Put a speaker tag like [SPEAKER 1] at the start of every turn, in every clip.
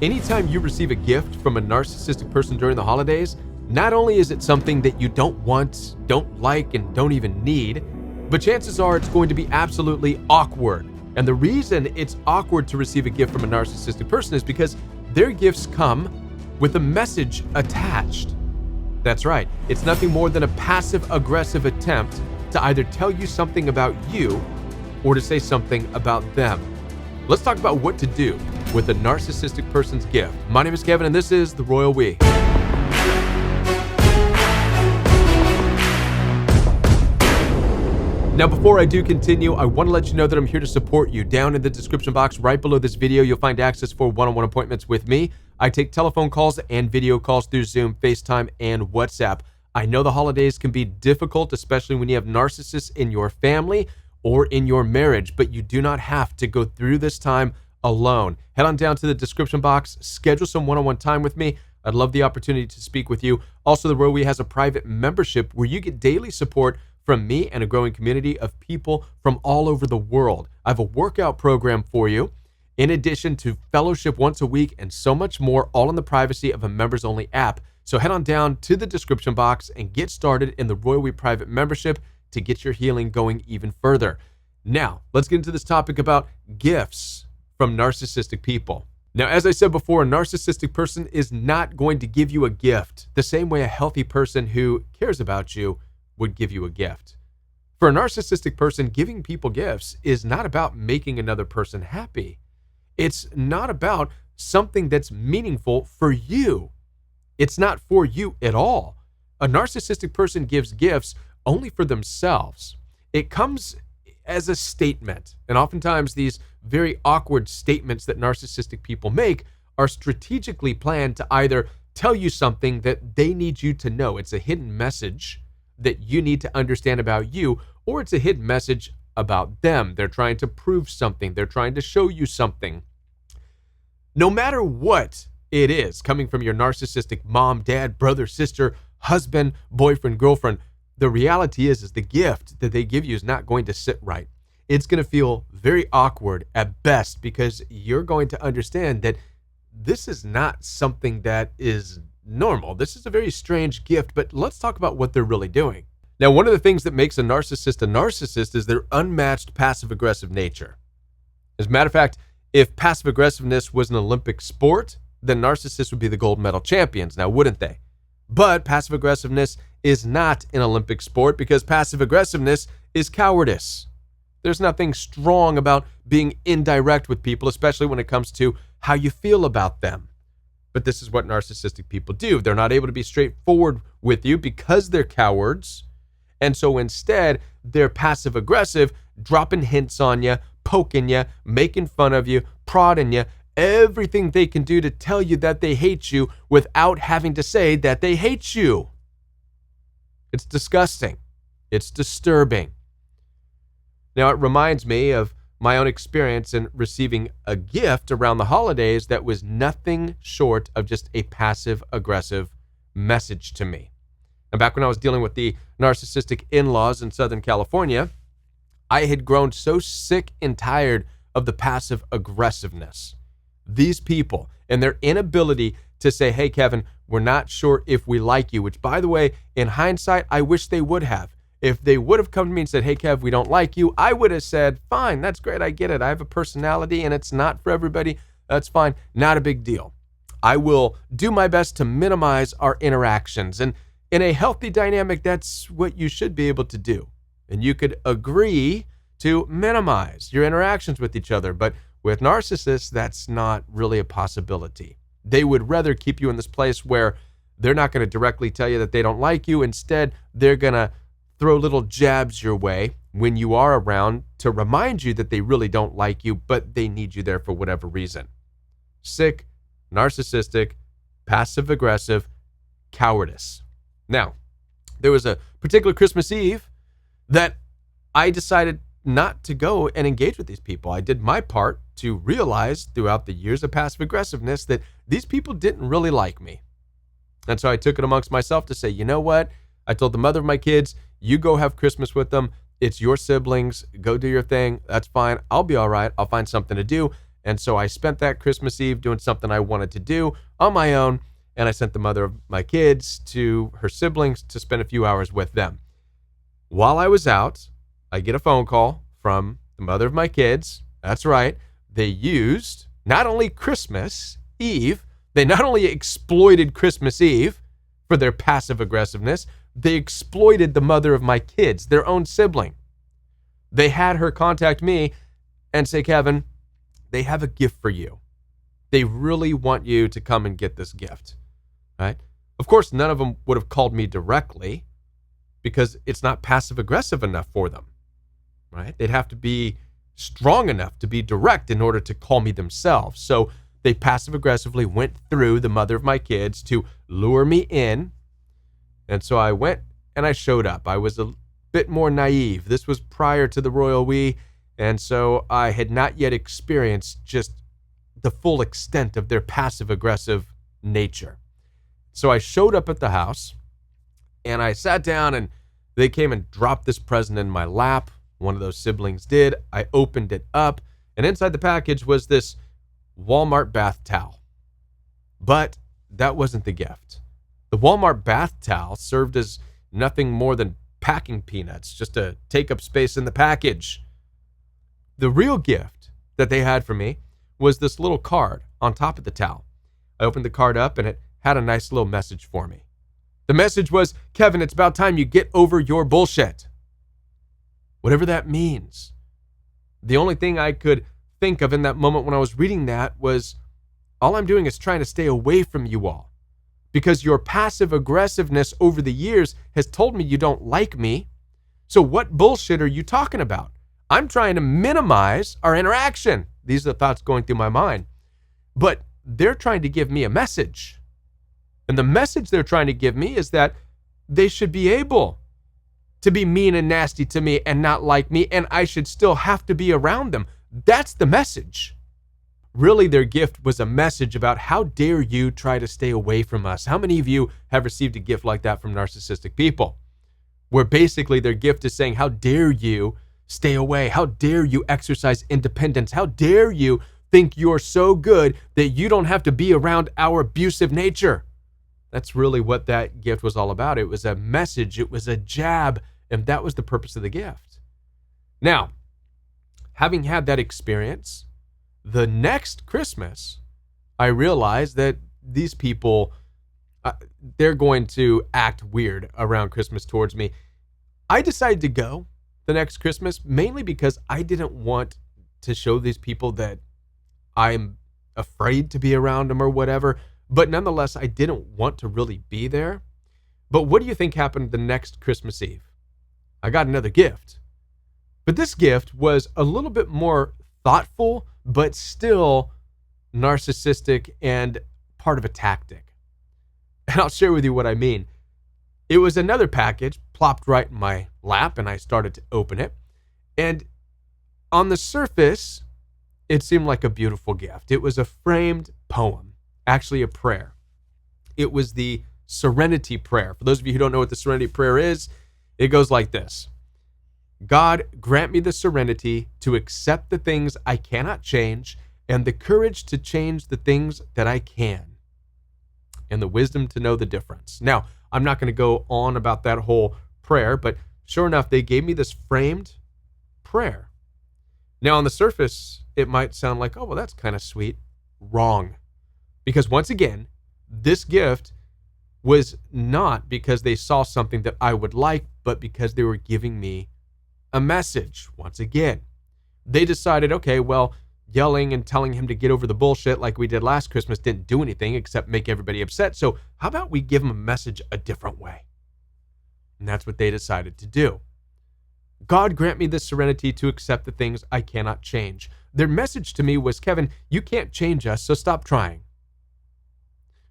[SPEAKER 1] Anytime you receive a gift from a narcissistic person during the holidays, not only is it something that you don't want, don't like, and don't even need, but chances are it's going to be absolutely awkward. And the reason it's awkward to receive a gift from a narcissistic person is because their gifts come with a message attached. That's right, it's nothing more than a passive-aggressive attempt to either tell you something about you or to say something about them. Let's talk about what to do with a narcissistic person's gift. My name is Kevin, and this is The Royal We. Now, before I do continue, I want to let you know that I'm here to support you. Down in the description box right below this video, you'll find access for one-on-one appointments with me. I take telephone calls and video calls through Zoom, FaceTime, and WhatsApp. I know the holidays can be difficult, especially when you have narcissists in your family or in your marriage, but you do not have to go through this time alone. Head on down to the description box, schedule some one-on-one time with me. I'd love the opportunity to speak with you. Also, The Royal We has a private membership where you get daily support from me and a growing community of people from all over the world. I have a workout program for you, in addition to fellowship once a week and so much more, all in the privacy of a members-only app. So head on down to the description box and get started in the Royal We private membership to get your healing going even further. Now, let's get into this topic about gifts from narcissistic people. Now, as I said before, a narcissistic person is not going to give you a gift the same way a healthy person who cares about you would give you a gift. For a narcissistic person, giving people gifts is not about making another person happy. It's not about something that's meaningful for you. It's not for you at all. A narcissistic person gives gifts only for themselves. It comes as a statement, and oftentimes these very awkward statements that narcissistic people make are strategically planned to either tell you something that they need you to know. It's a hidden message that you need to understand about you, or it's a hidden message about them. They're trying to prove something. They're trying to show you something. No matter what it is coming from your narcissistic mom, dad, brother, sister, husband, boyfriend, girlfriend, the reality is the gift that they give you is not going to sit right. It's going to feel very awkward at best because you're going to understand that this is not something that is normal. This is a very strange gift, but let's talk about what they're really doing. Now, one of the things that makes a narcissist is their unmatched passive-aggressive nature. As a matter of fact, if passive-aggressiveness was an Olympic sport, then narcissists would be the gold medal champions, now wouldn't they? But passive-aggressiveness is not an Olympic sport because passive-aggressiveness is cowardice. There's nothing strong about being indirect with people, especially when it comes to how you feel about them. But this is what narcissistic people do. They're not able to be straightforward with you because they're cowards. And so instead, they're passive-aggressive, dropping hints on you, poking you, making fun of you, prodding you, everything they can do to tell you that they hate you without having to say that they hate you. It's disgusting. It's disturbing. Now, it reminds me of my own experience in receiving a gift around the holidays that was nothing short of just a passive-aggressive message to me. And back when I was dealing with the narcissistic in-laws in Southern California, I had grown so sick and tired of the passive aggressiveness. These people and their inability to say, hey, Kevin, we're not sure if we like you, which, by the way, in hindsight, I wish they would have. If they would have come to me and said, hey, Kev, we don't like you, I would have said, fine, that's great, I get it. I have a personality and it's not for everybody. That's fine, not a big deal. I will do my best to minimize our interactions. And in a healthy dynamic, that's what you should be able to do. And you could agree to minimize your interactions with each other. But with narcissists, that's not really a possibility. They would rather keep you in this place where they're not going to directly tell you that they don't like you. Instead, they're going to throw little jabs your way when you are around to remind you that they really don't like you, but they need you there for whatever reason. Sick, narcissistic, passive-aggressive, cowardice. Now, there was a particular Christmas Eve that I decided not to go and engage with these people. I did my part to realize throughout the years of passive aggressiveness that these people didn't really like me. And so I took it amongst myself to say, you know what? I told the mother of my kids, you go have Christmas with them. It's your siblings. Go do your thing. That's fine. I'll be all right. I'll find something to do. And so I spent that Christmas Eve doing something I wanted to do on my own, and I sent the mother of my kids to her siblings to spend a few hours with them. While I was out, I get a phone call from the mother of my kids. That's right. They used not only Christmas Eve, they not only exploited Christmas Eve for their passive aggressiveness, they exploited the mother of my kids, their own sibling. They had her contact me and say, Kevin, they have a gift for you. They really want you to come and get this gift, right? Of course, none of them would have called me directly because it's not passive aggressive enough for them, right? They'd have to be strong enough to be direct in order to call me themselves. So they passive aggressively went through the mother of my kids to lure me in. And so I went and I showed up. I was a bit more naive. This was prior to the royal we, and so I had not yet experienced just the full extent of their passive aggressive nature. So I showed up at the house and I sat down and they came and dropped this present in my lap. One of those siblings did. I opened it up and inside the package was this Walmart bath towel. But that wasn't the gift. The Walmart bath towel served as nothing more than packing peanuts, just to take up space in the package. The real gift that they had for me was this little card on top of the towel. I opened the card up and it had a nice little message for me. The message was, Kevin, it's about time you get over your bullshit. Whatever that means. The only thing I could think of in that moment when I was reading that was, all I'm doing is trying to stay away from you all. Because your passive aggressiveness over the years has told me you don't like me. So what bullshit are you talking about? I'm trying to minimize our interaction. These are the thoughts going through my mind. But they're trying to give me a message. And the message they're trying to give me is that they should be able to be mean and nasty to me and not like me, and I should still have to be around them. That's the message. Really, their gift was a message about how dare you try to stay away from us. How many of you have received a gift like that from narcissistic people? Where basically their gift is saying, how dare you stay away? How dare you exercise independence? How dare you think you're so good that you don't have to be around our abusive nature? That's really what that gift was all about. It was a message. It was a jab. And that was the purpose of the gift. Now, having had that experience, the next Christmas, I realized that these people, they're going to act weird around Christmas towards me. I decided to go the next Christmas mainly because I didn't want to show these people that I'm afraid to be around them or whatever. But nonetheless, I didn't want to really be there. But what do you think happened the next Christmas Eve? I got another gift. But this gift was a little bit more thoughtful, but still narcissistic and part of a tactic. And I'll share with you what I mean. It was another package plopped right in my lap, and I started to open it. And on the surface, it seemed like a beautiful gift. It was a framed poem, actually a prayer. It was the Serenity Prayer. For those of you who don't know what the Serenity Prayer is, it goes like this. God, grant me the serenity to accept the things I cannot change and the courage to change the things that I can, and the wisdom to know the difference. Now, I'm not going to go on about that whole prayer, but sure enough, they gave me this framed prayer. Now, on the surface, it might sound like, oh, well, that's kind of sweet. Wrong. Because once again, this gift was not because they saw something that I would like, but because they were giving me a message. Once again, they decided, okay, well, yelling and telling him to get over the bullshit like we did last Christmas didn't do anything except make everybody upset. So how about we give him a message a different way? And that's what they decided to do. God, grant me the serenity to accept the things I cannot change. Their message to me was, Kevin, you can't change us, so stop trying.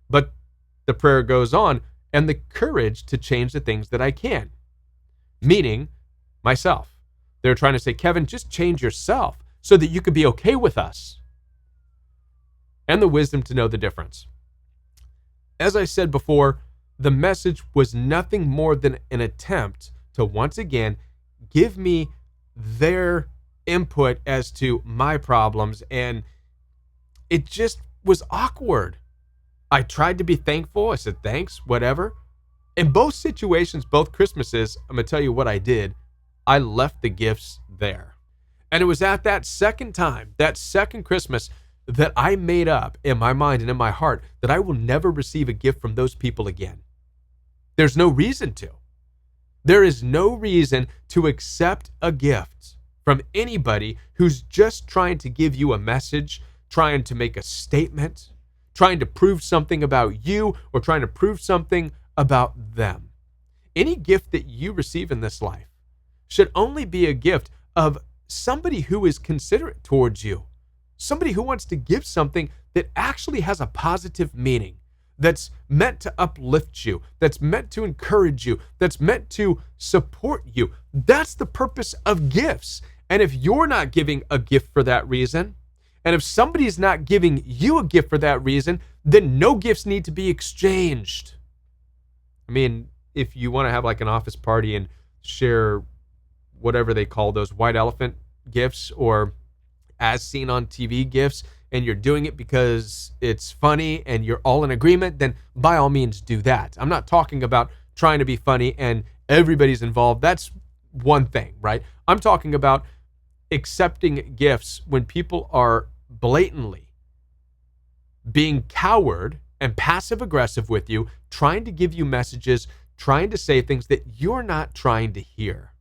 [SPEAKER 1] But the prayer goes on, and the courage to change the things that I can. Meaning, myself. They're trying to say, Kevin, just change yourself so that you could be okay with us. And the wisdom to know the difference. As I said before, the message was nothing more than an attempt to once again give me their input as to my problems and it just was awkward. I tried to be thankful. I said, thanks, whatever. In both situations, both Christmases, I'm going to tell you what I did. I left the gifts there. And it was at that second time, that second Christmas, that I made up in my mind and in my heart that I will never receive a gift from those people again. There's no reason to. There is no reason to accept a gift from anybody who's just trying to give you a message, trying to make a statement, trying to prove something about you, or trying to prove something about them. Any gift that you receive in this life should only be a gift of somebody who is considerate towards you, somebody who wants to give something that actually has a positive meaning, that's meant to uplift you, that's meant to encourage you, that's meant to support you. That's the purpose of gifts. And if you're not giving a gift for that reason, and if somebody's not giving you a gift for that reason, then no gifts need to be exchanged. I mean, if you want to have like an office party and share whatever they call those white elephant gifts or as seen on TV gifts, and you're doing it because it's funny and you're all in agreement, then by all means do that. I'm not talking about trying to be funny and everybody's involved. That's one thing, right? I'm talking about accepting gifts when people are blatantly being coward and passive aggressive with you, trying to give you messages, trying to say things that you're not trying to hear.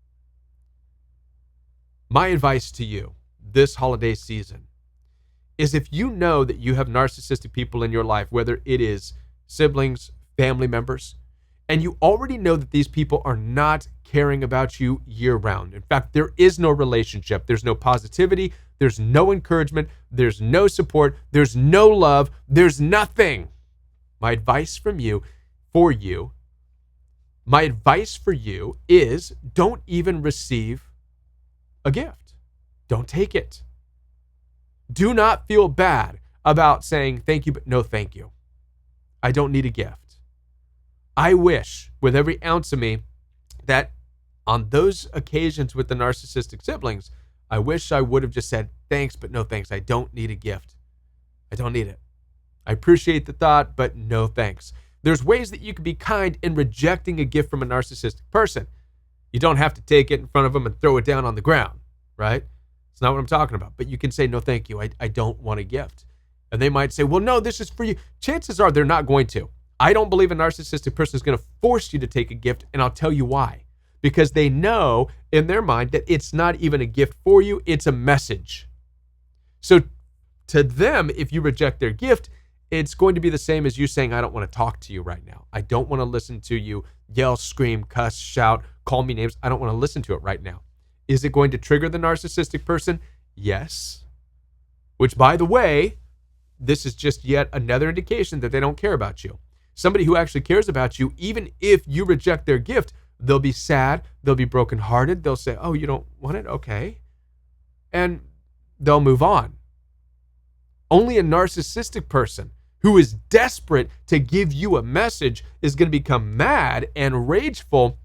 [SPEAKER 1] My advice to you this holiday season is, if you know that you have narcissistic people in your life, whether it is siblings, family members, and you already know that these people are not caring about you year round. In fact, there is no relationship. There's no positivity. There's no encouragement. There's no support. There's no love. There's nothing. My advice for you is don't even receive a gift. Don't take it. Do not feel bad about saying thank you, but no thank you. I don't need a gift. I wish with every ounce of me that on those occasions with the narcissistic siblings, I wish I would have just said thanks, but no thanks. I don't need a gift. I don't need it. I appreciate the thought, but no thanks. There's ways that you can be kind in rejecting a gift from a narcissistic person. You don't have to take it in front of them and throw it down on the ground, right? It's not what I'm talking about. But you can say, no, thank you. I don't want a gift. And they might say, well, no, this is for you. Chances are they're not going to. I don't believe a narcissistic person is going to force you to take a gift, and I'll tell you why. Because they know in their mind that it's not even a gift for you, it's a message. So to them, if you reject their gift, it's going to be the same as you saying, I don't want to talk to you right now. I don't want to listen to you yell, scream, cuss, shout, call me names. I don't want to listen to it right now. Is it going to trigger the narcissistic person? Yes. Which, by the way, this is just yet another indication that they don't care about you. Somebody who actually cares about you, even if you reject their gift, they'll be sad, they'll be brokenhearted, they'll say, oh, you don't want it? Okay. And they'll move on. Only a narcissistic person who is desperate to give you a message is going to become mad and rageful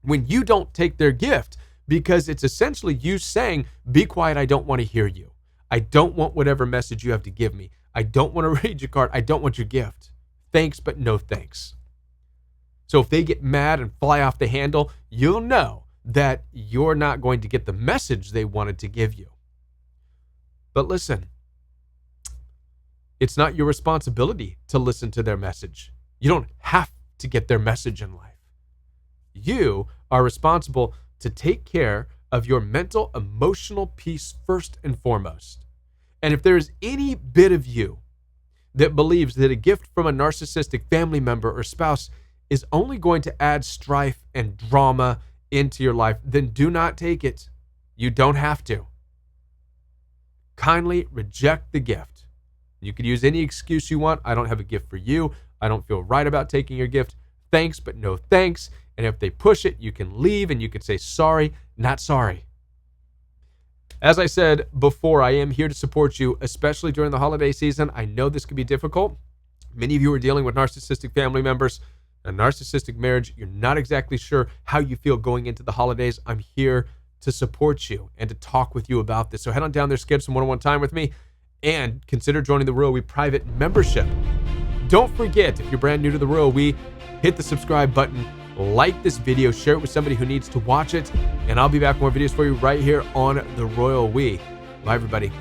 [SPEAKER 1] when you don't take their gift, because it's essentially you saying, be quiet, I don't want to hear you. I don't want whatever message you have to give me. I don't want to read your card. I don't want your gift. Thanks, but no thanks. So if they get mad and fly off the handle, you'll know that you're not going to get the message they wanted to give you. But listen, it's not your responsibility to listen to their message. You don't have to get their message in life. You are responsible to take care of your mental, emotional peace first and foremost. And if there is any bit of you that believes that a gift from a narcissistic family member or spouse is only going to add strife and drama into your life, then do not take it. You don't have to. Kindly reject the gift. You could use any excuse you want. I don't have a gift for you. I don't feel right about taking your gift. Thanks, but no thanks. And if they push it, you can leave and you can say, sorry, not sorry. As I said before, I am here to support you, especially during the holiday season. I know this can be difficult. Many of you are dealing with narcissistic family members, a narcissistic marriage. You're not exactly sure how you feel going into the holidays. I'm here to support you and to talk with you about this. So head on down there, schedule some one-on-one time with me. and consider joining the Royal We private membership. Don't forget, if you're brand new to the Royal We, hit the subscribe button, like this video, share it with somebody who needs to watch it, and I'll be back with more videos for you right here on the Royal We. Bye, everybody.